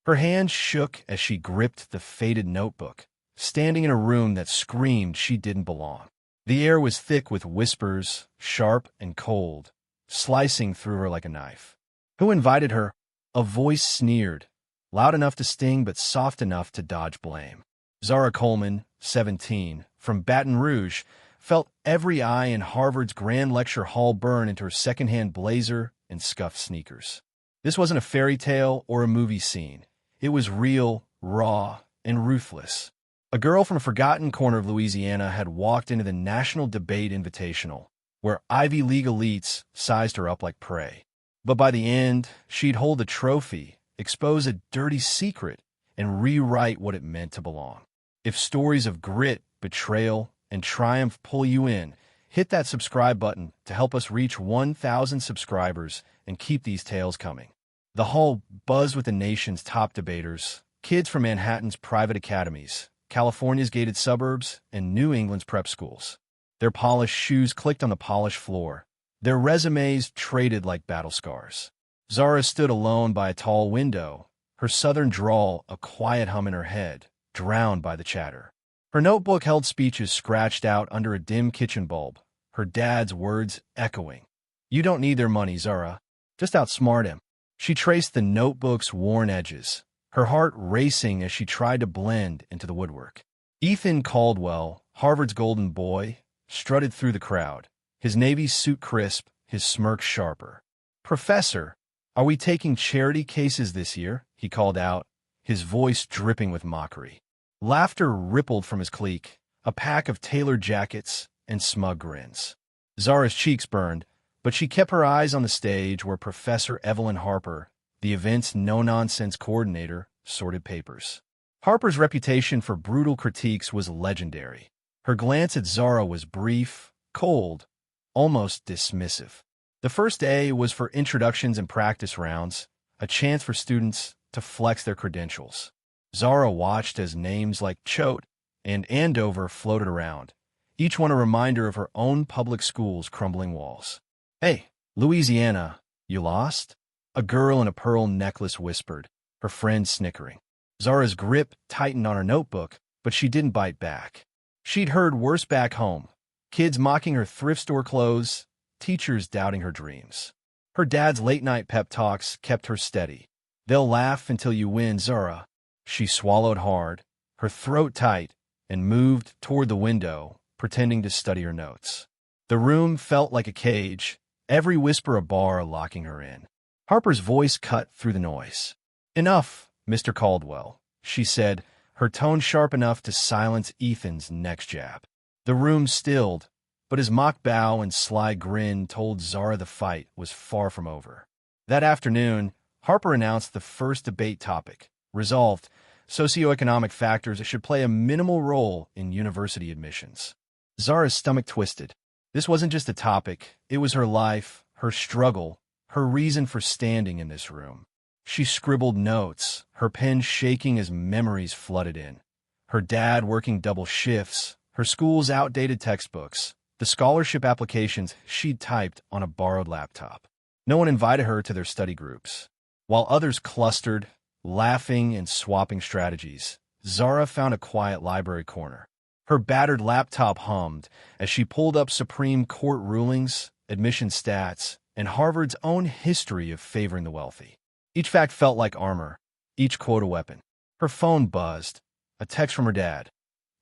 Her hands shook as she gripped the faded notebook, standing in a room that screamed she didn't belong. The air was thick with whispers, sharp and cold, slicing through her like a knife. Who invited her? A voice sneered, loud enough to sting but soft enough to dodge blame. Zara Coleman, 17, from Baton Rouge, felt every eye in Harvard's Grand Lecture Hall burn into her secondhand blazer and scuffed sneakers. This wasn't a fairy tale or a movie scene. It was real, raw, and ruthless. A girl from a forgotten corner of Louisiana had walked into the National Debate Invitational, where Ivy League elites sized her up like prey. But by the end, she'd hold a trophy, expose a dirty secret, and rewrite what it meant to belong. If stories of grit, betrayal, and triumph pull you in, hit that subscribe button to help us reach 1,000 subscribers and keep these tales coming. The hall buzzed with the nation's top debaters, kids from Manhattan's private academies, California's gated suburbs, and New England's prep schools. Their polished shoes clicked on the polished floor. Their resumes traded like battle scars. Zara stood alone by a tall window, her southern drawl a quiet hum in her head, drowned by the chatter. Her notebook held speeches scratched out under a dim kitchen bulb, her dad's words echoing. "You don't need their money, Zara. Just outsmart him." She traced the notebook's worn edges, her heart racing as she tried to blend into the woodwork. Ethan Caldwell, Harvard's golden boy, strutted through the crowd, his navy suit crisp, his smirk sharper. "Professor, are we taking charity cases this year?" he called out, his voice dripping with mockery. Laughter rippled from his clique, a pack of tailored jackets and smug grins. Zara's cheeks burned, but she kept her eyes on the stage where Professor Evelyn Harper, the event's no-nonsense coordinator, sorted papers. Harper's reputation for brutal critiques was legendary. Her glance at Zara was brief, cold, almost dismissive. The first day was for introductions and practice rounds, a chance for students to flex their credentials. Zara watched as names like Choate and Andover floated around, each one a reminder of her own public school's crumbling walls. "Hey, Louisiana, you lost?" a girl in a pearl necklace whispered, her friend snickering. Zara's grip tightened on her notebook, but she didn't bite back. She'd heard worse back home, kids mocking her thrift store clothes, teachers doubting her dreams. Her dad's late-night pep talks kept her steady. "They'll laugh until you win, Zara." She swallowed hard, her throat tight, and moved toward the window, pretending to study her notes. The room felt like a cage, every whisper a bar locking her in. Harper's voice cut through the noise. "Enough, Mr. Caldwell," she said, her tone sharp enough to silence Ethan's next jab. The room stilled, but his mock bow and sly grin told Zara the fight was far from over. That afternoon, Harper announced the first debate topic, resolved, socioeconomic factors should play a minimal role in university admissions. Zara's stomach twisted. This wasn't just a topic, it was her life, her struggle, her reason for standing in this room. She scribbled notes, her pen shaking as memories flooded in. Her dad working double shifts, her school's outdated textbooks, the scholarship applications she'd typed on a borrowed laptop. No one invited her to their study groups. While others clustered, laughing and swapping strategies, Zara found a quiet library corner. Her battered laptop hummed as she pulled up Supreme Court rulings, admission stats, and Harvard's own history of favoring the wealthy. Each fact felt like armor, each quote a weapon. Her phone buzzed, a text from her dad.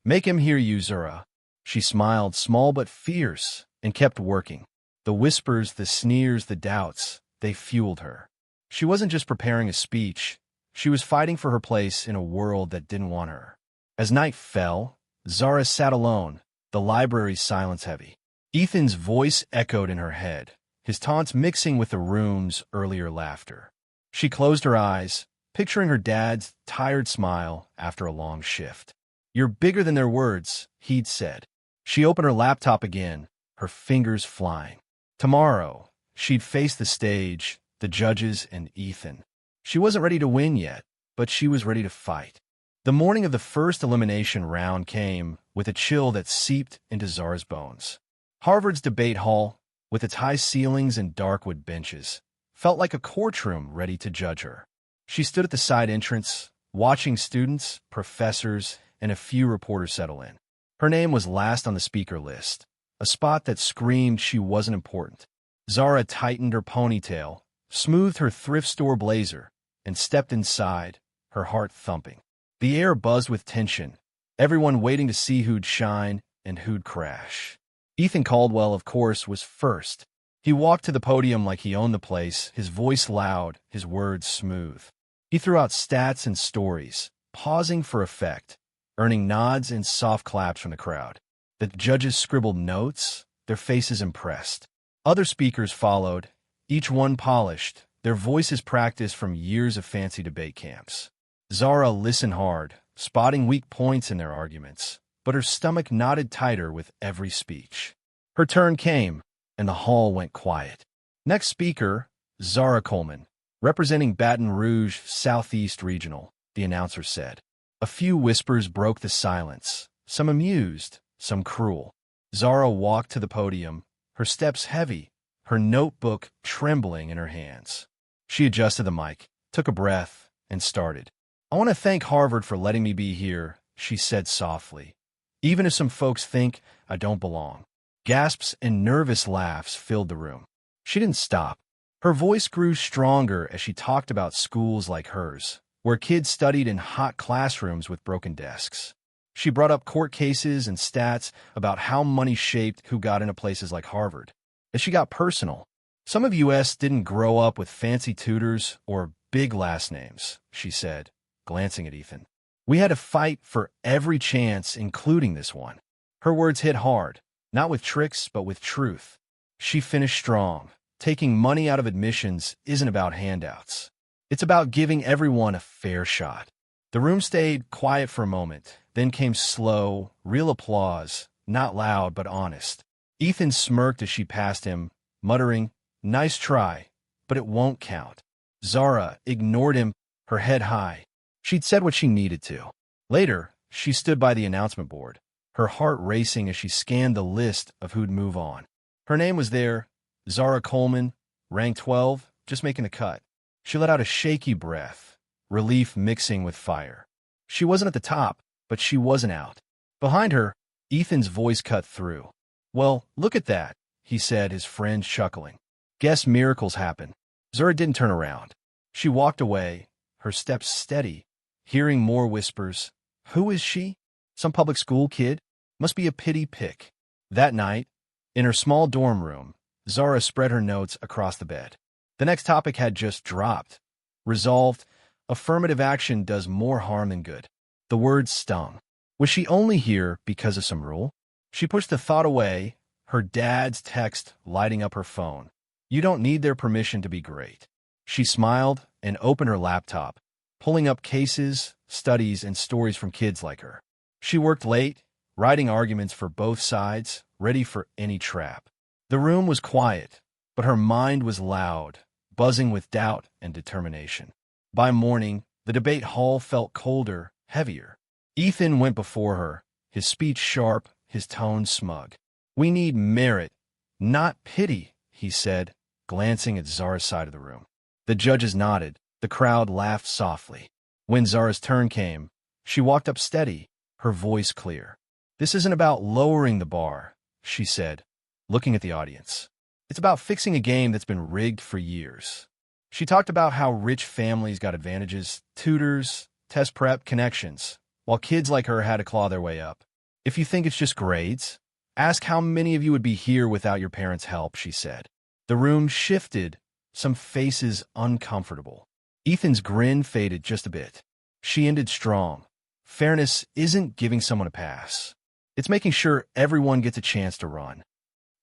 "Make him hear you, Zara." She smiled, small but fierce, and kept working. The whispers, the sneers, the doubts, they fueled her. She wasn't just preparing a speech, she was fighting for her place in a world that didn't want her. As night fell, Zara sat alone, the library's silence heavy. Ethan's voice echoed in her head, his taunts mixing with the room's earlier laughter. She closed her eyes, picturing her dad's tired smile after a long shift. "You're bigger than their words," he'd said. She opened her laptop again, her fingers flying. Tomorrow, she'd face the stage, the judges, and Ethan. She wasn't ready to win yet, but she was ready to fight. The morning of the first elimination round came with a chill that seeped into Zara's bones. Harvard's debate hall, with its high ceilings and dark wood benches, felt like a courtroom ready to judge her. She stood at the side entrance, watching students, professors, and a few reporters settle in. Her name was last on the speaker list, a spot that screamed she wasn't important. Zara tightened her ponytail, smoothed her thrift store blazer, and stepped inside, her heart thumping. The air buzzed with tension, everyone waiting to see who'd shine and who'd crash. Ethan Caldwell, of course, was first. He walked to the podium like he owned the place, his voice loud, his words smooth. He threw out stats and stories, pausing for effect, earning nods and soft claps from the crowd. The judges scribbled notes, their faces impressed. Other speakers followed, each one polished, their voices practiced from years of fancy debate camps. Zara listened hard, spotting weak points in their arguments, but her stomach knotted tighter with every speech. Her turn came, and the hall went quiet. Next speaker, Zara Coleman, representing Baton Rouge Southeast Regional, the announcer said. A few whispers broke the silence, some amused, some cruel. Zara walked to the podium, her steps heavy, her notebook trembling in her hands. She adjusted the mic, took a breath, and started. "I want to thank Harvard for letting me be here," she said softly, "even if some folks think I don't belong." Gasps and nervous laughs filled the room. She didn't stop. Her voice grew stronger as she talked about schools like hers, where kids studied in hot classrooms with broken desks. She brought up court cases and stats about how money shaped who got into places like Harvard. As she got personal, "Some of us didn't grow up with fancy tutors or big last names," she said, glancing at Ethan. "We had to fight for every chance, including this one." Her words hit hard, not with tricks, but with truth. She finished strong. Taking money out of admissions isn't about handouts. It's about giving everyone a fair shot. The room stayed quiet for a moment, then came slow, real applause, not loud but honest. Ethan smirked as she passed him, muttering, "Nice try, but it won't count." Zara ignored him, her head high. She'd said what she needed to. Later, she stood by the announcement board, her heart racing as she scanned the list of who'd move on. Her name was there, Zara Coleman, rank 12, just making the cut. She let out a shaky breath, relief mixing with fire. She wasn't at the top, but she wasn't out. Behind her, Ethan's voice cut through. "Well, look at that," he said, his friend chuckling. "Guess miracles happen." Zara didn't turn around. She walked away, her steps steady, hearing more whispers. Who is she? Some public school kid? Must be a pity pick. That night, in her small dorm room, Zara spread her notes across the bed. The next topic had just dropped. Resolved, affirmative action does more harm than good. The words stung. Was she only here because of some rule? She pushed the thought away, her dad's text lighting up her phone. "You don't need their permission to be great." She smiled and opened her laptop, pulling up cases, studies, and stories from kids like her. She worked late, writing arguments for both sides, ready for any trap. The room was quiet, but her mind was loud, buzzing with doubt and determination. By morning, the debate hall felt colder, heavier. Ethan went before her, his speech sharp, his tone smug. "We need merit, not pity," he said, glancing at Zara's side of the room. The judges nodded. The crowd laughed softly. When Zara's turn came, she walked up steady, her voice clear. "This isn't about lowering the bar," she said, looking at the audience. "It's about fixing a game that's been rigged for years." She talked about how rich families got advantages, tutors, test prep, connections, while kids like her had to claw their way up. "If you think it's just grades, ask how many of you would be here without your parents' help," she said. The room shifted, some faces uncomfortable. Ethan's grin faded just a bit. She ended strong. "Fairness isn't giving someone a pass. It's making sure everyone gets a chance to run."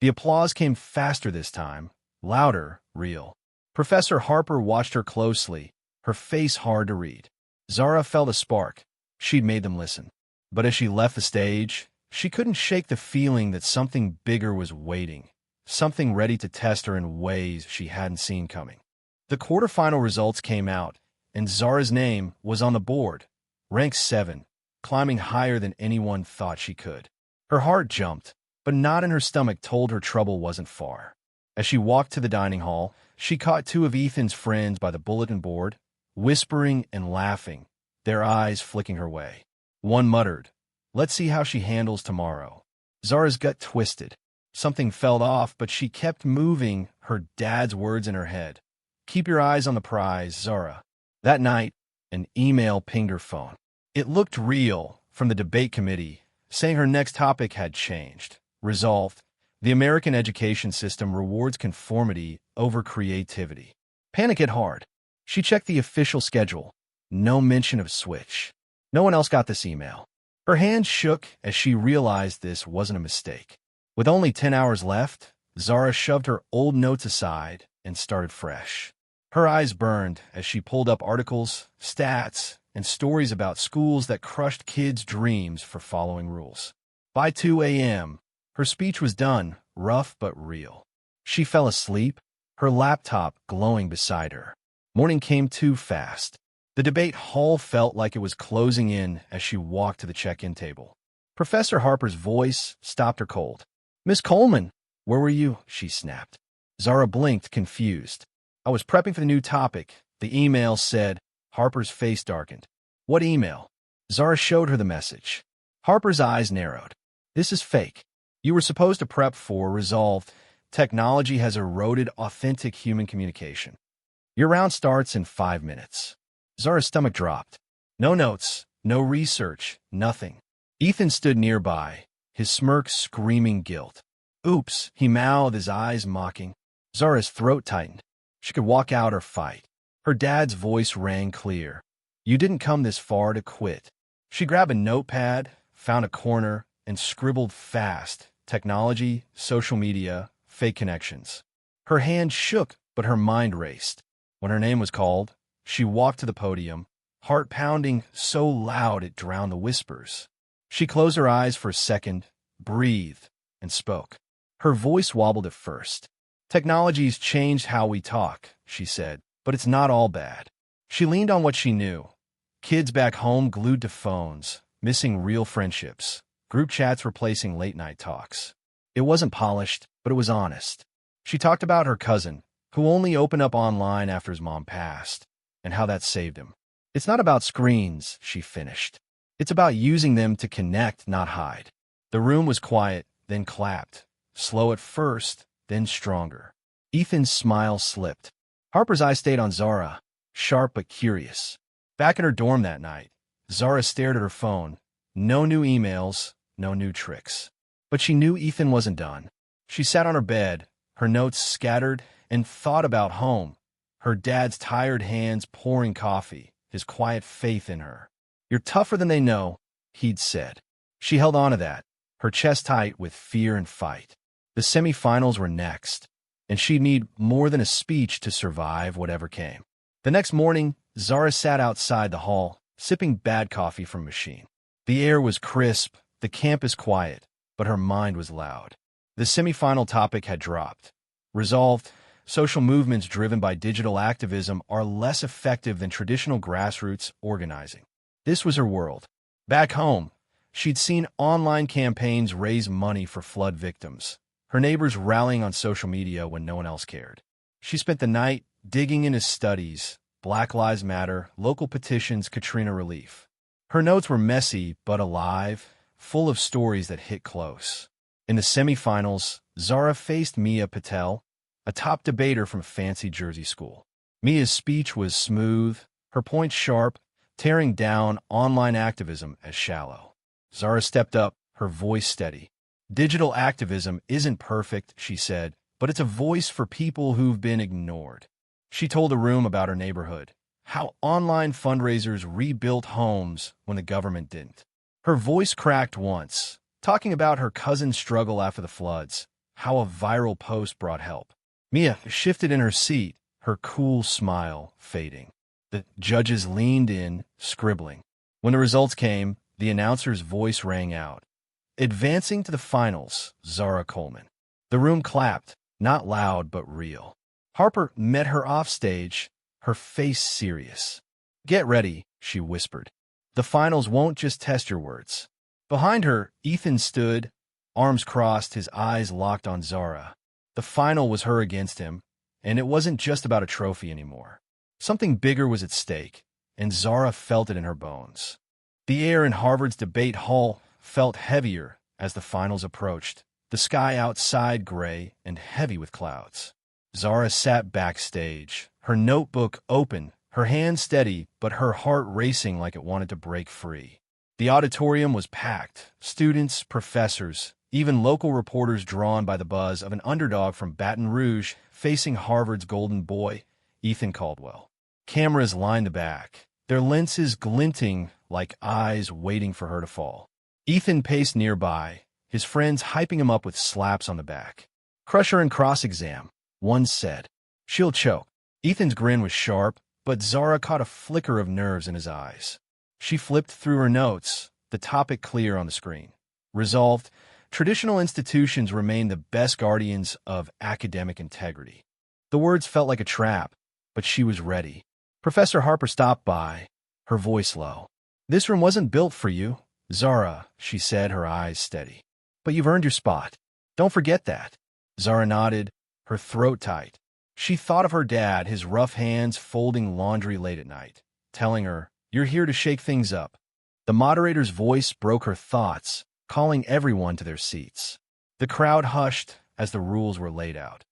The applause came faster this time, louder, real. Professor Harper watched her closely, her face hard to read. Zara felt a spark. She'd made them listen. But as she left the stage, she couldn't shake the feeling that something bigger was waiting, something ready to test her in ways she hadn't seen coming. The quarterfinal results came out, and Zara's name was on the board, ranked 7, climbing higher than anyone thought she could. Her heart jumped, but knot in her stomach told her trouble wasn't far. As she walked to the dining hall, she caught two of Ethan's friends by the bulletin board, whispering and laughing, their eyes flicking her way. One muttered, "Let's see how she handles tomorrow." Zara's gut twisted. Something felt off, but she kept moving, her dad's words in her head. "Keep your eyes on the prize, Zara." That night, an email pinged her phone. It looked real, from the debate committee, saying her next topic had changed. Resolved, the American education system rewards conformity over creativity. Panic hit hard. She checked the official schedule. No mention of switch. No one else got this email. Her hands shook as she realized this wasn't a mistake. With only 10 hours left, Zara shoved her old notes aside and started fresh. Her eyes burned as she pulled up articles, stats, and stories about schools that crushed kids' dreams for following rules. By 2 a.m., her speech was done, rough but real. She fell asleep, her laptop glowing beside her. Morning came too fast. The debate hall felt like it was closing in as she walked to the check-in table. Professor Harper's voice stopped her cold. "Miss Coleman, where were you?" she snapped. Zara blinked, confused. "I was prepping for the new topic," the email said. Harper's face darkened. "What email?" Zara showed her the message. Harper's eyes narrowed. "This is fake. You were supposed to prep for resolved. Technology has eroded authentic human communication. Your round starts in 5 minutes." Zara's stomach dropped. No notes, no research, nothing. Ethan stood nearby, his smirk screaming guilt. "Oops," he mouthed, his eyes mocking. Zara's throat tightened. She could walk out or fight. Her dad's voice rang clear. "You didn't come this far to quit." She grabbed a notepad, found a corner, and scribbled fast. Technology, social media, fake connections. Her hand shook, but her mind raced. When her name was called, she walked to the podium, heart pounding so loud it drowned the whispers. She closed her eyes for a second, breathed, and spoke. Her voice wobbled at first. "Technology's changed how we talk," she said, "but it's not all bad." She leaned on what she knew. Kids back home glued to phones, missing real friendships, group chats replacing late-night talks. It wasn't polished, but it was honest. She talked about her cousin, who only opened up online after his mom passed, and how that saved him. "It's not about screens," she finished. "It's about using them to connect, not hide." The room was quiet, then clapped. Slow at first, then stronger. Ethan's smile slipped. Harper's eyes stayed on Zara, sharp but curious. Back in her dorm that night, Zara stared at her phone. No new emails, no new tricks. But she knew Ethan wasn't done. She sat on her bed, her notes scattered, and thought about home. Her dad's tired hands pouring coffee, his quiet faith in her. "You're tougher than they know," he'd said. She held on to that, her chest tight with fear and fight. The semifinals were next, and she'd need more than a speech to survive whatever came. The next morning, Zara sat outside the hall, sipping bad coffee from a machine. The air was crisp, the campus quiet, but her mind was loud. The semifinal topic had dropped. Resolved, social movements driven by digital activism are less effective than traditional grassroots organizing. This was her world. Back home, she'd seen online campaigns raise money for flood victims, her neighbors rallying on social media when no one else cared. She spent the night digging in his studies, Black Lives Matter, local petitions, Katrina relief. Her notes were messy but alive, full of stories that hit close. In the semifinals, Zara faced Mia Patel, a top debater from a fancy Jersey school. Mia's speech was smooth, her points sharp, tearing down online activism as shallow. Zara stepped up, her voice steady. "Digital activism isn't perfect," she said, "but it's a voice for people who've been ignored." She told the room about her neighborhood, how online fundraisers rebuilt homes when the government didn't. Her voice cracked once, talking about her cousin's struggle after the floods, how a viral post brought help. Mia shifted in her seat, her cool smile fading. The judges leaned in, scribbling. When the results came, the announcer's voice rang out. "Advancing to the finals, Zara Coleman." The room clapped, not loud but real. Harper met her offstage, her face serious. "Get ready," she whispered. "The finals won't just test your words." Behind her, Ethan stood, arms crossed, his eyes locked on Zara. The final was her against him, and it wasn't just about a trophy anymore. Something bigger was at stake, and Zara felt it in her bones. The air in Harvard's debate hall felt heavier as the finals approached, the sky outside gray and heavy with clouds. Zara sat backstage, her notebook open, her hand steady, but her heart racing like it wanted to break free. The auditorium was packed, students, professors, even local reporters drawn by the buzz of an underdog from Baton Rouge facing Harvard's golden boy, Ethan Caldwell. Cameras lined the back, their lenses glinting like eyes waiting for her to fall. Ethan paced nearby, his friends hyping him up with slaps on the back. "Crush her in cross-exam," one said. "She'll choke." Ethan's grin was sharp, but Zara caught a flicker of nerves in his eyes. She flipped through her notes, the topic clear on the screen. Resolved, traditional institutions remain the best guardians of academic integrity. The words felt like a trap, but she was ready. Professor Harper stopped by, her voice low. "This room wasn't built for you, Zara," she said, her eyes steady. "But you've earned your spot. Don't forget that." Zara nodded, her throat tight. She thought of her dad, his rough hands folding laundry late at night, telling her, "You're here to shake things up." The moderator's voice broke her thoughts, calling everyone to their seats. The crowd hushed as the rules were laid out.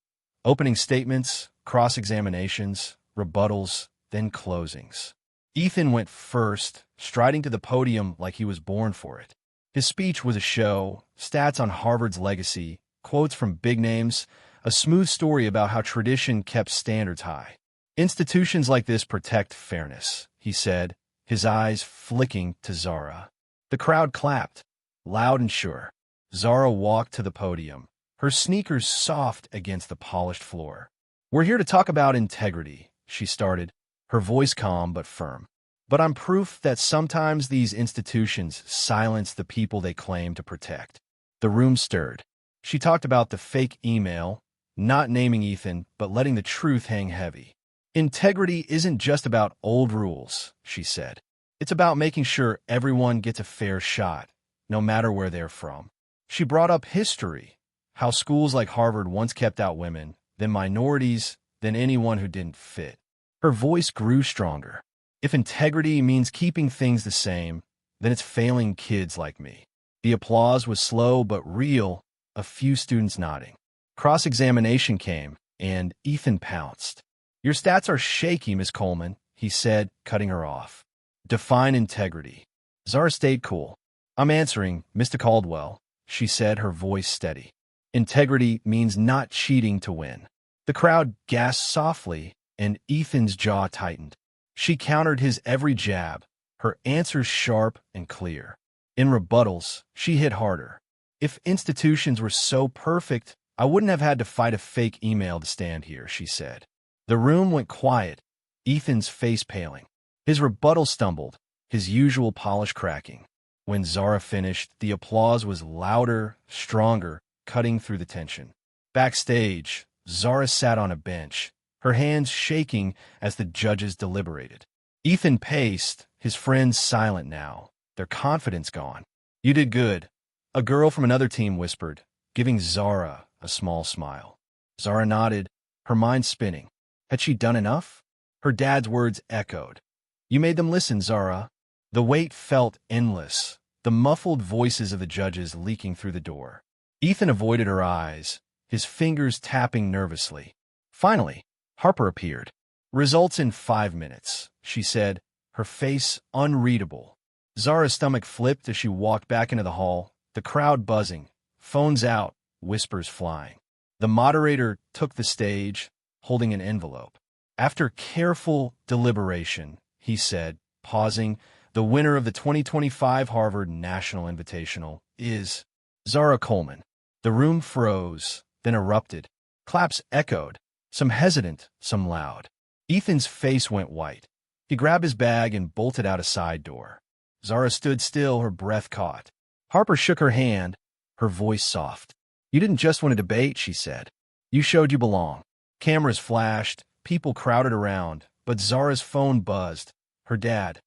Opening statements, cross-examinations, rebuttals, then closings. Ethan went first, striding to the podium like he was born for it. His speech was a show, stats on Harvard's legacy, quotes from big names, a smooth story about how tradition kept standards high. "Institutions like this protect fairness," he said, his eyes flicking to Zara. The crowd clapped, loud and sure. Zara walked to the podium, her sneakers soft against the polished floor. "We're here to talk about integrity," she started, her voice calm but firm. "But I'm proof that sometimes these institutions silence the people they claim to protect." The room stirred. She talked about the fake email, not naming Ethan, but letting the truth hang heavy. "Integrity isn't just about old rules," she said. "It's about making sure everyone gets a fair shot, no matter where they're from." She brought up history, how schools like Harvard once kept out women, then minorities, then anyone who didn't fit. Her voice grew stronger. "If integrity means keeping things the same, then it's failing kids like me." The applause was slow but real, a few students nodding. Cross-examination came, and Ethan pounced. "Your stats are shaky, Miss Coleman," he said, cutting her off. "Define integrity." Zara stayed cool. "I'm answering, Mr. Caldwell," she said, her voice steady. "Integrity means not cheating to win." The crowd gasped softly, and Ethan's jaw tightened. She countered his every jab, her answers sharp and clear. In rebuttals, she hit harder. "If institutions were so perfect, I wouldn't have had to fight a fake email to stand here," she said. The room went quiet, Ethan's face paling. His rebuttal stumbled, his usual polish cracking. When Zara finished, the applause was louder, stronger, cutting through the tension. Backstage, Zara sat on a bench, her hands shaking as the judges deliberated. Ethan paced, his friends silent now, their confidence gone. "You did good," a girl from another team whispered, giving Zara a small smile. Zara nodded, her mind spinning. Had she done enough? Her dad's words echoed. "You made them listen, Zara." The wait felt endless, the muffled voices of the judges leaking through the door. Ethan avoided her eyes, his fingers tapping nervously. Finally, Harper appeared. "Results in 5 minutes," she said, her face unreadable. Zara's stomach flipped as she walked back into the hall, the crowd buzzing, phones out, whispers flying. The moderator took the stage, holding an envelope. After careful deliberation, he said, pausing, "The winner of the 2025 Harvard National Invitational is Zara Coleman." The room froze, then erupted. Claps echoed, some hesitant, some loud. Ethan's face went white. He grabbed his bag and bolted out a side door. Zara stood still, her breath caught. Harper shook her hand, her voice soft. "You didn't just win a debate," she said. "You showed you belong." Cameras flashed, people crowded around, but Zara's phone buzzed. Her dad.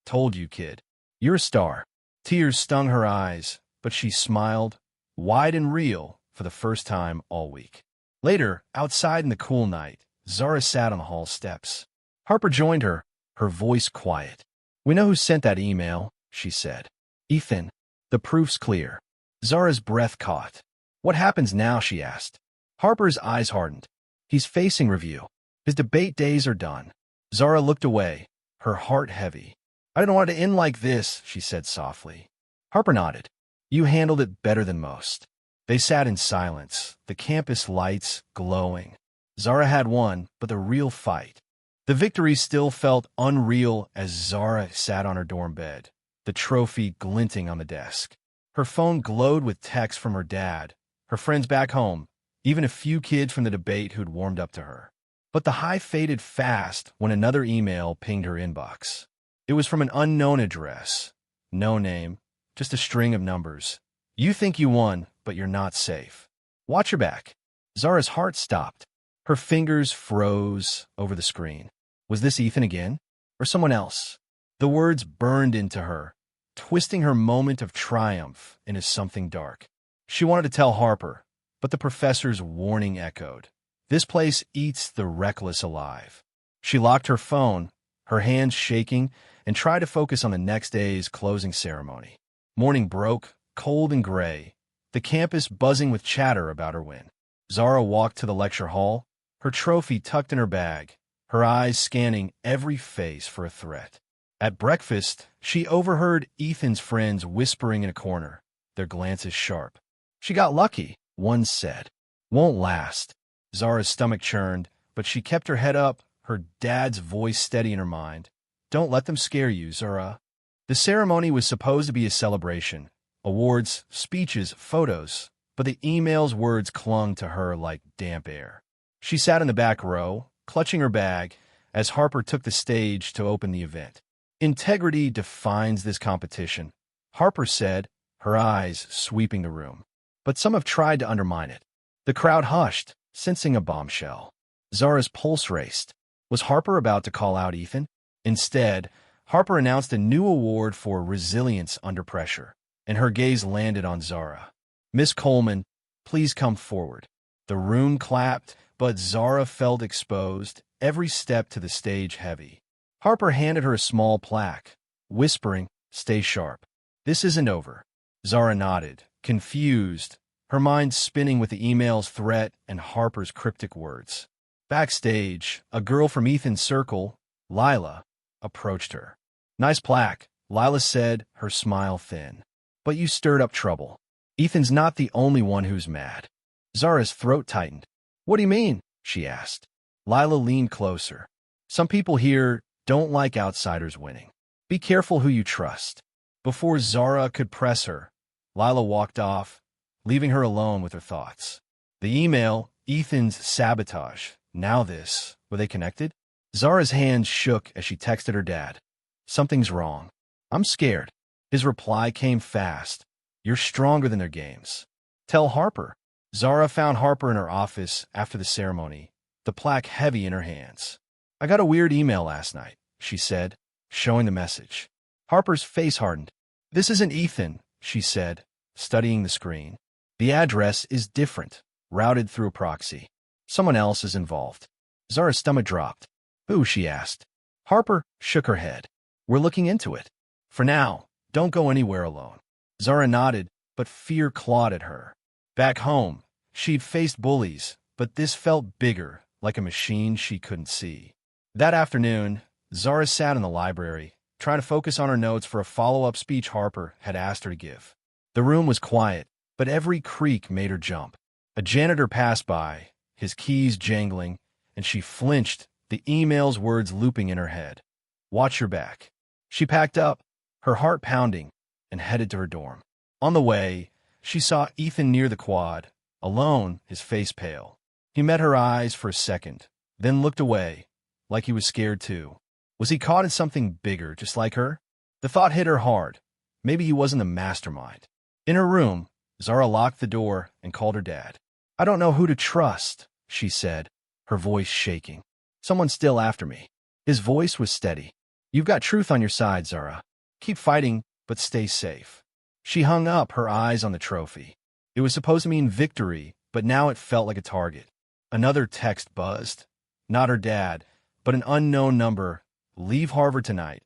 "Told you, kid. You're a star." Tears stung her eyes, but she smiled, wide and real, for the first time all week. Later, outside in the cool night, Zara sat on the hall steps. Harper joined her, her voice quiet. "We know who sent that email," she said. "Ethan. The proof's clear." Zara's breath caught. "What happens now?" she asked. Harper's eyes hardened. "He's facing review. His debate days are done." Zara looked away, her heart heavy. "I didn't want it to end like this," she said softly. Harper nodded. "You handled it better than most." They sat in silence, the campus lights glowing. Zara had won, but the real fight. The victory still felt unreal as Zara sat on her dorm bed, the trophy glinting on the desk. Her phone glowed with texts from her dad, her friends back home, even a few kids from the debate who'd warmed up to her. But the high faded fast when another email pinged her inbox. It was from an unknown address. No name, just a string of numbers. "You think you won, but you're not safe. Watch your back." Zara's heart stopped. Her fingers froze over the screen. Was this Ethan again? Or someone else? The words burned into her, twisting her moment of triumph into something dark. She wanted to tell Harper, but the professor's warning echoed. This place eats the reckless alive. She locked her phone, her hands shaking, and tried to focus on the next day's closing ceremony. Morning broke, cold and gray, the campus buzzing with chatter about her win. Zara walked to the lecture hall, her trophy tucked in her bag, her eyes scanning every face for a threat. At breakfast, she overheard Ethan's friends whispering in a corner, their glances sharp. "She got lucky," one said. "Won't last." Zara's stomach churned, but she kept her head up, her dad's voice steady in her mind. "Don't let them scare you, Zara." The ceremony was supposed to be a celebration. Awards, speeches, photos, but the email's words clung to her like damp air. She sat in the back row, clutching her bag, as Harper took the stage to open the event. "Integrity defines this competition," Harper said, her eyes sweeping the room. "But some have tried to undermine it." The crowd hushed, sensing a bombshell. Zara's pulse raced. Was Harper about to call out Ethan? Instead, Harper announced a new award for resilience under pressure, and her gaze landed on Zara. "Miss Coleman, please come forward." The room clapped, but Zara felt exposed, every step to the stage heavy. Harper handed her a small plaque, whispering, "Stay sharp. This isn't over." Zara nodded, confused, her mind spinning with the email's threat and Harper's cryptic words. Backstage, a girl from Ethan's circle, Lila, approached her. "Nice plaque," Lila said, her smile thin. "But you stirred up trouble. Ethan's not the only one who's mad." Zara's throat tightened. "What do you mean?" she asked. Lila leaned closer. "Some people here don't like outsiders winning. Be careful who you trust." Before Zara could press her, Lila walked off, leaving her alone with her thoughts. The email, Ethan's sabotage, now this. Were they connected? Zara's hands shook as she texted her dad. "Something's wrong. I'm scared." His reply came fast. "You're stronger than their games. Tell Harper." Zara found Harper in her office after the ceremony, the plaque heavy in her hands. "I got a weird email last night," she said, showing the message. Harper's face hardened. "This isn't Ethan," she said, studying the screen. "The address is different, routed through a proxy. Someone else is involved." Zara's stomach dropped. "Who?" she asked. Harper shook her head. "We're looking into it. For now, don't go anywhere alone." Zara nodded, but fear clawed at her. Back home, she'd faced bullies, but this felt bigger, like a machine she couldn't see. That afternoon, Zara sat in the library, trying to focus on her notes for a follow-up speech Harper had asked her to give. The room was quiet, but every creak made her jump. A janitor passed by, his keys jangling, and she flinched, the email's words looping in her head. "Watch your back." She packed up, her heart pounding, and headed to her dorm. On the way, she saw Ethan near the quad, alone, his face pale. He met her eyes for a second, then looked away, like he was scared too. Was he caught in something bigger, just like her? The thought hit her hard. Maybe he wasn't the mastermind. In her room, Zara locked the door and called her dad. "I don't know who to trust," she said, her voice shaking. "Someone's still after me." His voice was steady. "You've got truth on your side, Zara. Keep fighting, but stay safe." She hung up, her eyes on the trophy. It was supposed to mean victory, but now it felt like a target. Another text buzzed. Not her dad, but an unknown number. Leave Harvard tonight,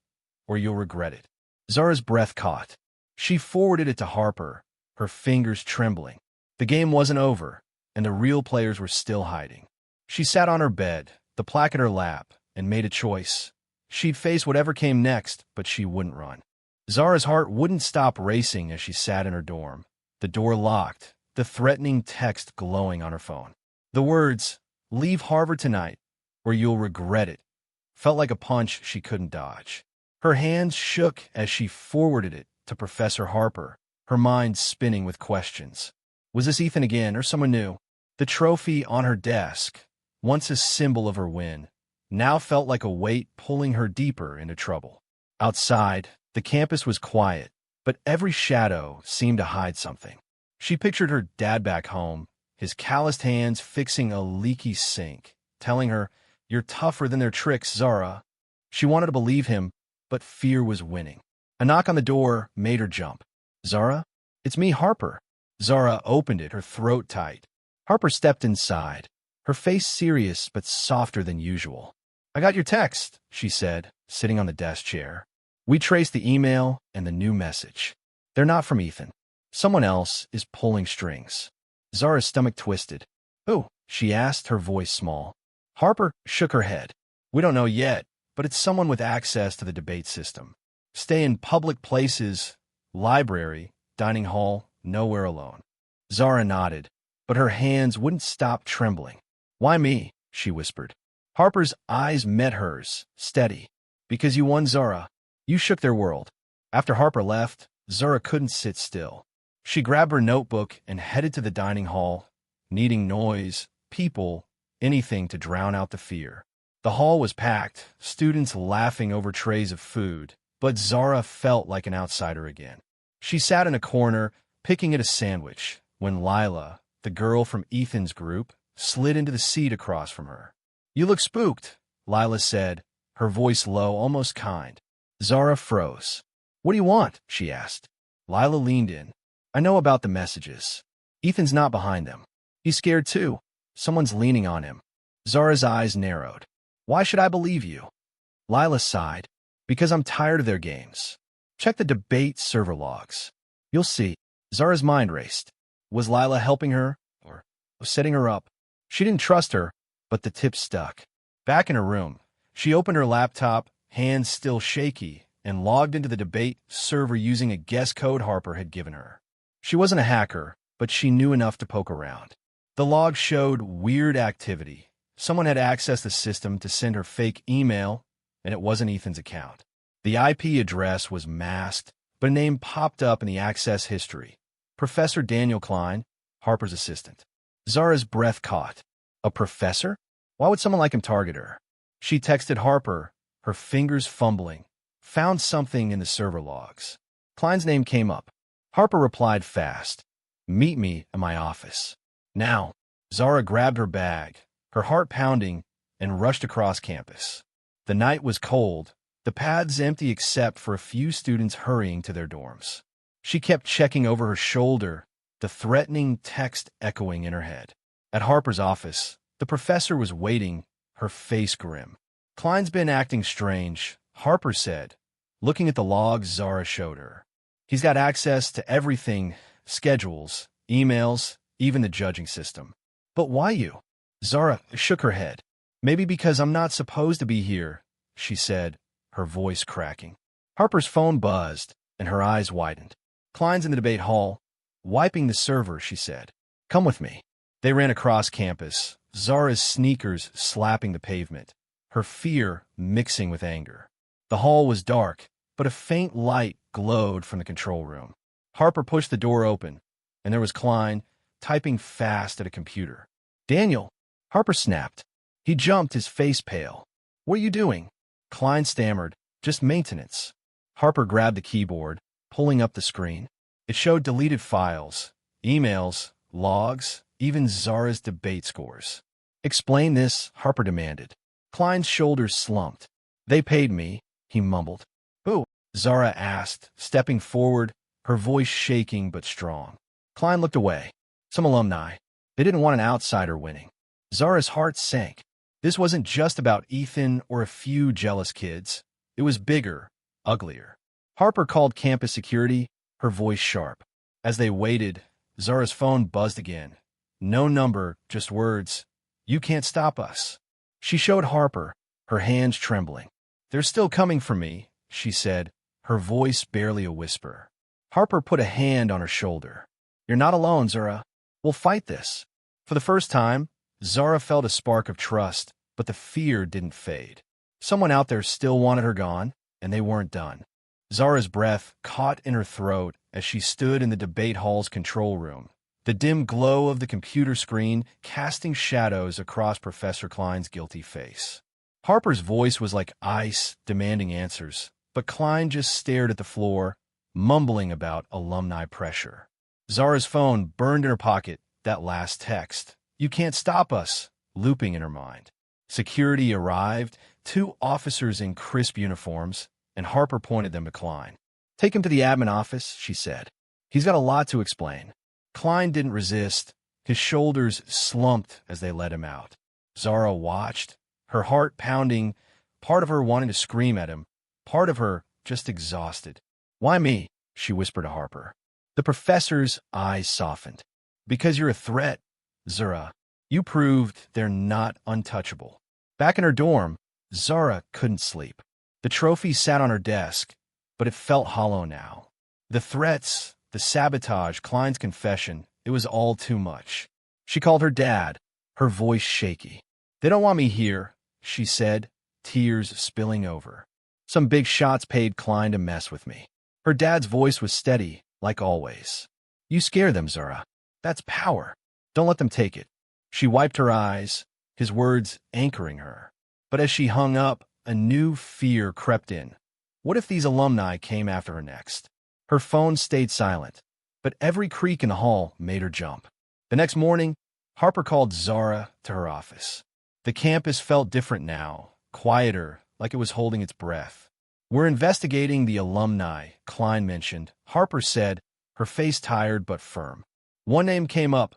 or you'll regret it. Zara's breath caught. She forwarded it to Harper, her fingers trembling. The game wasn't over, and the real players were still hiding. She sat on her bed, the plaque at her lap, and made a choice. She'd face whatever came next, but she wouldn't run. Zara's heart wouldn't stop racing as she sat in her dorm. The door locked, the threatening text glowing on her phone. The words, "Leave Harvard tonight, or you'll regret it," felt like a punch she couldn't dodge. Her hands shook as she forwarded it to Professor Harper, her mind spinning with questions. Was this Ethan again, or someone new? The trophy on her desk, once a symbol of her win, now felt like a weight pulling her deeper into trouble. Outside, the campus was quiet, but every shadow seemed to hide something. She pictured her dad back home, his calloused hands fixing a leaky sink, telling her, "You're tougher than their tricks, Zara." She wanted to believe him, but fear was winning. A knock on the door made her jump. "Zara? It's me, Harper." Zara opened it, her throat tight. Harper stepped inside, her face serious but softer than usual. "I got your text," she said, sitting on the desk chair. "We traced the email and the new message. They're not from Ethan. Someone else is pulling strings." Zara's stomach twisted. "Who?" she asked, her voice small. Harper shook her head. "We don't know yet, but it's someone with access to the debate system. Stay in public places, library, dining hall, nowhere alone." Zara nodded, but her hands wouldn't stop trembling. "Why me?" she whispered. Harper's eyes met hers, steady. "Because you won, Zara. You shook their world." After Harper left, Zara couldn't sit still. She grabbed her notebook and headed to the dining hall, needing noise, people, anything to drown out the fear. The hall was packed, students laughing over trays of food, but Zara felt like an outsider again. She sat in a corner, picking at a sandwich, when Lila, the girl from Ethan's group, slid into the seat across from her. "You look spooked," Lila said, her voice low, almost kind. Zara froze. "What do you want?" she asked. Lila leaned in. "I know about the messages. Ethan's not behind them. He's scared too. Someone's leaning on him." Zara's eyes narrowed. "Why should I believe you?" Lila sighed. "Because I'm tired of their games. Check the debate server logs. You'll see." Zara's mind raced. Was Lila helping her, or setting her up? She didn't trust her, but the tip stuck. Back in her room, she opened her laptop, hands still shaky, and logged into the debate server using a guess code Harper had given her. She wasn't a hacker, but she knew enough to poke around. The log showed weird activity. Someone had accessed the system to send her fake email, and it wasn't Ethan's account. The IP address was masked, but a name popped up in the access history. Professor Daniel Klein, Harper's assistant. Zara's breath caught. A professor? Why would someone like him target her? She texted Harper, her fingers fumbling. Found something in the server logs. Klein's name came up. Harper replied fast. "Meet me in my office." Now. Zara grabbed her bag, her heart pounding, and rushed across campus. The night was cold, the paths empty except for a few students hurrying to their dorms. She kept checking over her shoulder, the threatening text echoing in her head. At Harper's office, the professor was waiting, her face grim. "Klein's been acting strange," Harper said, looking at the logs Zara showed her. "He's got access to everything, schedules, emails, even the judging system." "But why you?" Zara shook her head. "Maybe because I'm not supposed to be here," she said, her voice cracking. Harper's phone buzzed, and her eyes widened. "Klein's in the debate hall, wiping the server," she said. "Come with me." They ran across campus, Zara's sneakers slapping the pavement, her fear mixing with anger. The hall was dark, but a faint light glowed from the control room. Harper pushed the door open, and there was Klein, typing fast at a computer. "Daniel," Harper snapped. He jumped, his face pale. "What are you doing?" Klein stammered, "Just maintenance." Harper grabbed the keyboard, pulling up the screen. It showed deleted files, emails, logs, even Zara's debate scores. "Explain this," Harper demanded. Klein's shoulders slumped. "They paid me," he mumbled. "Who?" Zara asked, stepping forward, her voice shaking but strong. Klein looked away. "Some alumni. They didn't want an outsider winning." Zara's heart sank. This wasn't just about Ethan or a few jealous kids. It was bigger, uglier. Harper called campus security, her voice sharp. As they waited, Zara's phone buzzed again. No number, just words. "You can't stop us." She showed Harper, her hands trembling. "They're still coming for me," she said, her voice barely a whisper. Harper put a hand on her shoulder. "You're not alone, Zara. We'll fight this." For the first time, Zara felt a spark of trust, but the fear didn't fade. Someone out there still wanted her gone, and they weren't done. Zara's breath caught in her throat as she stood in the debate hall's control room, the dim glow of the computer screen casting shadows across Professor Klein's guilty face. Harper's voice was like ice, demanding answers, but Klein just stared at the floor, mumbling about alumni pressure. Zara's phone burned in her pocket, that last text. "You can't stop us," looping in her mind. Security arrived, 2 officers in crisp uniforms, and Harper pointed them to Klein. "Take him to the admin office," she said. "He's got a lot to explain." Klein didn't resist. His shoulders slumped as they let him out. Zara watched, her heart pounding, part of her wanting to scream at him, part of her just exhausted. "Why me?" she whispered to Harper. The professor's eyes softened. "Because you're a threat, Zara. You proved they're not untouchable." Back in her dorm, Zara couldn't sleep. The trophy sat on her desk, but it felt hollow now. The threats, the sabotage, Klein's confession, it was all too much. She called her dad, her voice shaky. "They don't want me here," she said, tears spilling over. "Some big shots paid Klein to mess with me." Her dad's voice was steady, like always. "You scare them, Zara. That's power. Don't let them take it." She wiped her eyes, his words anchoring her. But as she hung up, a new fear crept in. What if these alumni came after her next? Her phone stayed silent, but every creak in the hall made her jump. The next morning, Harper called Zara to her office. The campus felt different now, quieter, like it was holding its breath. "We're investigating the alumni," Klein mentioned. Harper said, her face tired but firm. One name came up,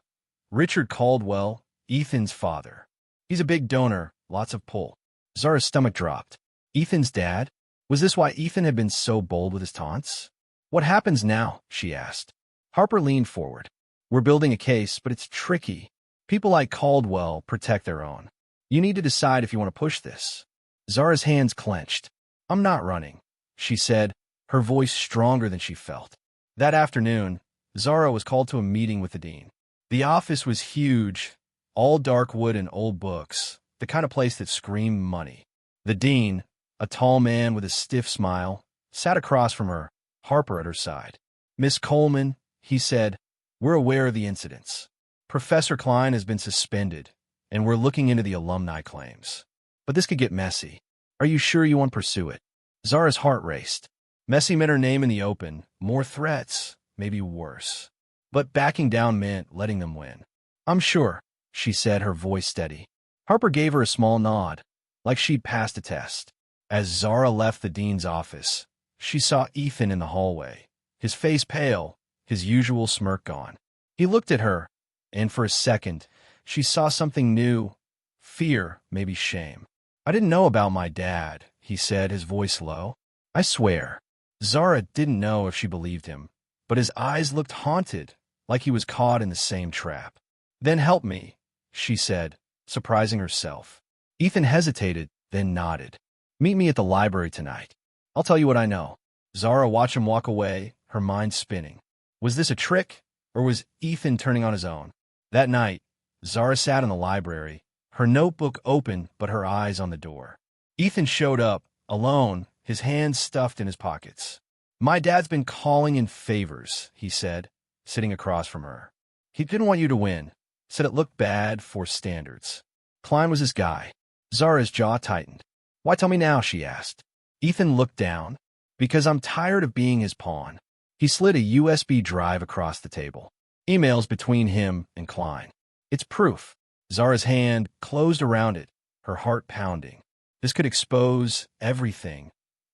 Richard Caldwell, Ethan's father. "He's a big donor, lots of pull." Zara's stomach dropped. Ethan's dad? Was this why Ethan had been so bold with his taunts? "What happens now?" she asked. Harper leaned forward. "We're building a case, but it's tricky. People like Caldwell protect their own. You need to decide if you want to push this." Zara's hands clenched. "I'm not running," she said, her voice stronger than she felt. That afternoon, Zara was called to a meeting with the dean. The office was huge, all dark wood and old books, the kind of place that screamed money. The dean, a tall man with a stiff smile, sat across from her, Harper at her side. "Miss Coleman," he said, "we're aware of the incidents. Professor Klein has been suspended, and we're looking into the alumni claims. But this could get messy. Are you sure you want to pursue it?" Zara's heart raced. Messy meant her name in the open, more threats, maybe worse. But backing down meant letting them win. "I'm sure," she said, her voice steady. Harper gave her a small nod, like she'd passed a test. As Zara left the dean's office, she saw Ethan in the hallway, his face pale, his usual smirk gone. He looked at her, and for a second, she saw something new, fear, maybe shame. "I didn't know about my dad," he said, his voice low. "I swear." Zara didn't know if she believed him, but his eyes looked haunted, like he was caught in the same trap. "Then help me," she said, surprising herself. Ethan hesitated, then nodded. "Meet me at the library tonight. I'll tell you what I know." Zara watched him walk away, her mind spinning. Was this a trick, or was Ethan turning on his own? That night, Zara sat in the library, her notebook open but her eyes on the door. Ethan showed up, alone, his hands stuffed in his pockets. "My dad's been calling in favors," he said, sitting across from her. "He didn't want you to win. Said it looked bad for standards." Klein was his guy. Zara's jaw tightened. "Why tell me now?" she asked. Ethan looked down. "Because I'm tired of being his pawn." He slid a USB drive across the table. Emails between him and Klein. "It's proof." Zara's hand closed around it, her heart pounding. This could expose everything,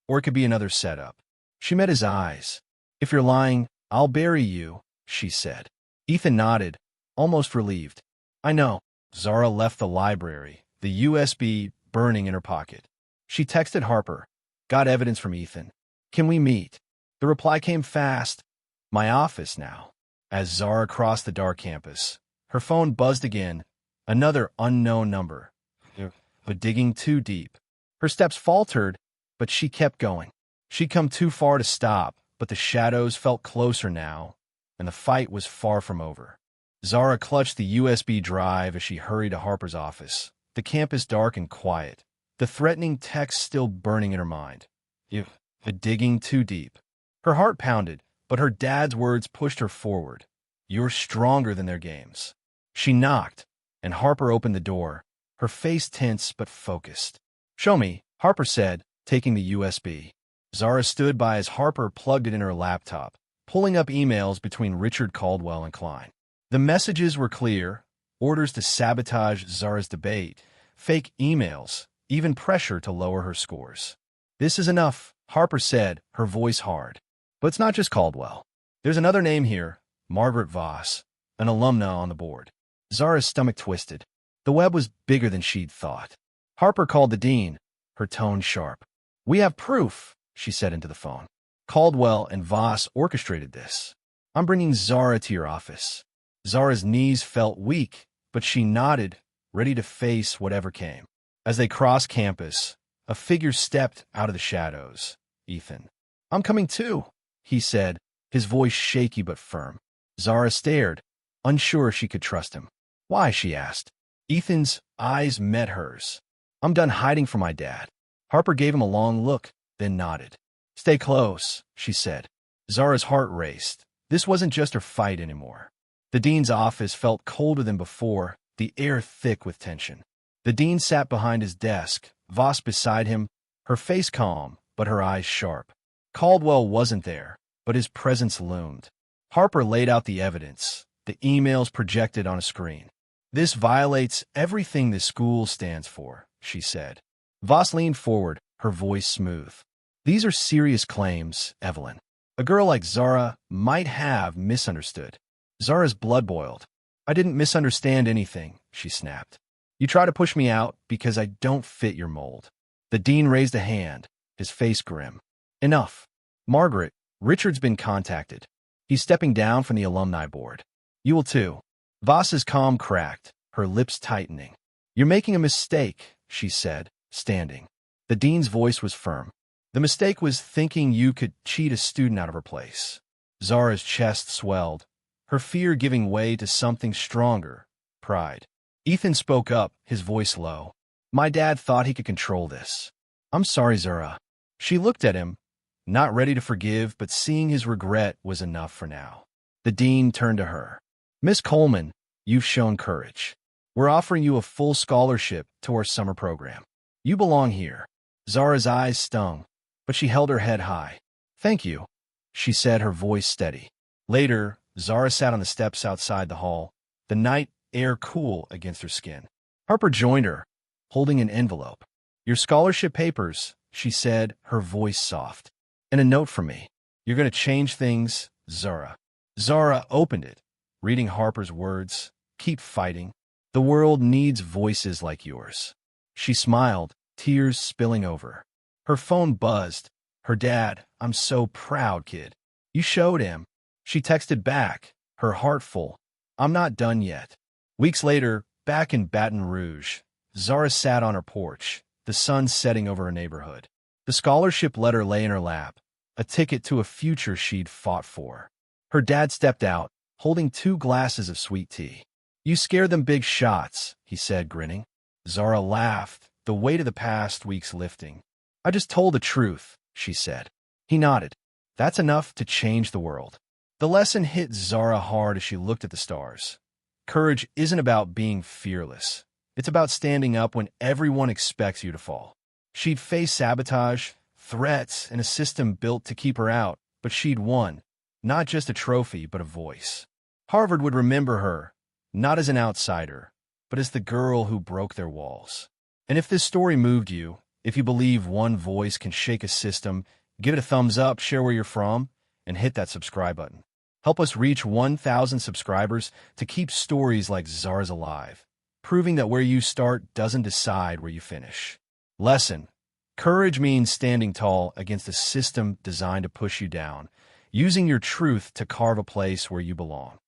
or it could be another setup. She met his eyes. "If you're lying, I'll bury you," she said. Ethan nodded, almost relieved. "I know." Zara left the library, the USB burning in her pocket. She texted Harper, "Got evidence from Ethan. Can we meet?" The reply came fast, "My office now." As Zara crossed the dark campus, her phone buzzed again, another unknown number, but digging too deep. Her steps faltered, but she kept going. She'd come too far to stop, but the shadows felt closer now, and the fight was far from over. Zara clutched the USB drive as she hurried to Harper's office, the campus dark and quiet, the threatening text still burning in her mind. Digging too deep. Her heart pounded, but her dad's words pushed her forward. "You're stronger than their games." She knocked, and Harper opened the door, her face tense but focused. "Show me," Harper said, taking the USB. Zara stood by as Harper plugged it in her laptop, pulling up emails between Richard Caldwell and Klein. The messages were clear: orders to sabotage Zara's debate, fake emails, even pressure to lower her scores. "This is enough," Harper said, her voice hard. "But it's not just Caldwell. There's another name here, Margaret Voss, an alumna on the board." Zara's stomach twisted. The web was bigger than she'd thought. Harper called the dean, her tone sharp. "We have proof," she said into the phone. "Caldwell and Voss orchestrated this. I'm bringing Zara to your office." Zara's knees felt weak, but she nodded, ready to face whatever came. As they crossed campus, a figure stepped out of the shadows. "Ethan." "I'm coming too," he said, his voice shaky but firm. Zara stared, unsure she could trust him. "Why?" she asked. Ethan's eyes met hers. "I'm done hiding from my dad." Harper gave him a long look, then nodded. "Stay close," she said. Zara's heart raced. This wasn't just her fight anymore. The dean's office felt colder than before, the air thick with tension. The dean sat behind his desk, Voss beside him, her face calm, but her eyes sharp. Caldwell wasn't there, but his presence loomed. Harper laid out the evidence, the emails projected on a screen. "This violates everything the school stands for," she said. Voss leaned forward, her voice smooth. "These are serious claims, Evelyn. A girl like Zara might have misunderstood." Zara's blood boiled. "I didn't misunderstand anything," she snapped. "You try to push me out because I don't fit your mold." The dean raised a hand, his face grim. "Enough. Margaret, Richard's been contacted. He's stepping down from the alumni board. You will too." Voss's calm cracked, her lips tightening. "You're making a mistake," she said, standing. The dean's voice was firm. "The mistake was thinking you could cheat a student out of her place." Zara's chest swelled, her fear giving way to something stronger, pride. Ethan spoke up, his voice low. "My dad thought he could control this." "I'm sorry, Zara." She looked at him, not ready to forgive, but seeing his regret was enough for now. The dean turned to her. "Miss Coleman, you've shown courage. We're offering you a full scholarship to our summer program. You belong here." Zara's eyes stung, but she held her head high. "Thank you," she said, her voice steady. Later, Zara sat on the steps outside the hall, the night air cool against her skin. Harper joined her, holding an envelope. "Your scholarship papers," she said, her voice soft. "And a note from me. You're going to change things, Zara." Zara opened it, reading Harper's words. "Keep fighting. The world needs voices like yours." She smiled, tears spilling over. Her phone buzzed. Her dad, "I'm so proud, kid. You showed him." She texted back, her heart full. "I'm not done yet." Weeks later, back in Baton Rouge, Zara sat on her porch, the sun setting over her neighborhood. The scholarship letter lay in her lap, a ticket to a future she'd fought for. Her dad stepped out, holding 2 glasses of sweet tea. "You scared them big shots," he said, grinning. Zara laughed, the weight of the past weeks lifting. "I just told the truth," she said. He nodded. "That's enough to change the world." The lesson hit Zara hard as she looked at the stars. Courage isn't about being fearless. It's about standing up when everyone expects you to fall. She'd faced sabotage, threats, and a system built to keep her out, but she'd won. Not just a trophy, but a voice. Harvard would remember her, not as an outsider, but as the girl who broke their walls. And if this story moved you, if you believe one voice can shake a system, give it a thumbs up, share where you're from, and hit that subscribe button. Help us reach 1,000 subscribers to keep stories like Zara's alive. proving that where you start doesn't decide where you finish. Lesson: courage means standing tall against a system designed to push you down, using your truth to carve a place where you belong.